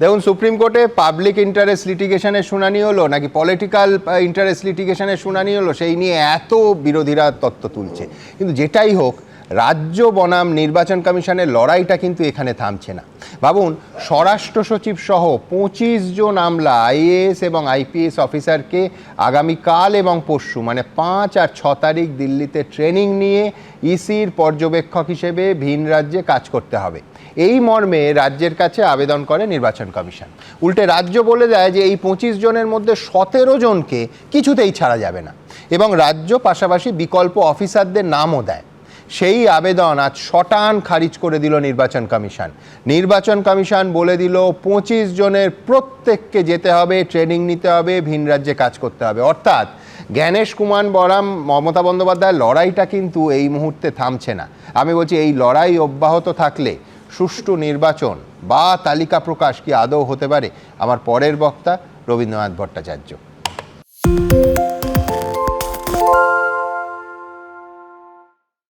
দেখুন, সুপ্রিম কোর্টে public interest লিটিগেশনের শুনানি হলো নাকি পলিটিক্যাল ইন্টারেস্ট লিটিগেশনের শুনানি হলো, সেই নিয়ে এত বিরোধীরা তত্ত্ব তুলছে। কিন্তু যেটাই হোক, রাজ্য বনাম নির্বাচন কমিশনের লড়াইটা কিন্তু এখানে থামছে না। ভাবুন, স্বরাষ্ট্র সচিব সহ 25 জন আমলা আইএএস এবং আইপিএস অফিসারকে আগামীকাল এবং পরশু মানে 5 আর 6 তারিখ দিল্লিতে ট্রেনিং নিয়ে ইসির পর্যবেক্ষক হিসেবে ভিন রাজ্যে কাজ করতে হবে। এই মর্মে রাজ্যের কাছে আবেদন করে নির্বাচন কমিশন। উল্টে রাজ্য বলে দেয় যে এই 25 জনের মধ্যে 17 জনকে কিছুতেই ছাড়া যাবে না, এবং রাজ্য পাশাপাশি বিকল্প অফিসারদের নামও দেয়। সেই আবেদন আজ শটান খারিজ করে দিল নির্বাচন কমিশন। নির্বাচন কমিশন বলে দিল 25 জনের প্রত্যেককে যেতে হবে, ট্রেনিং নিতে হবে, ভিন রাজ্যে কাজ করতে হবে। অর্থাৎ জ্ঞানেশ কুমার বরাম মমতা বন্দ্যোপাধ্যায়ের লড়াইটা কিন্তু এই মুহূর্তে থামছে না। আমি বলছি, এই লড়াই অব্যাহত থাকলে সুষ্ঠু নির্বাচন বা তালিকা প্রকাশ কি আদৌ হতে পারে? আমার পরের বক্তা রবীন্দ্রনাথ ভট্টাচার্য।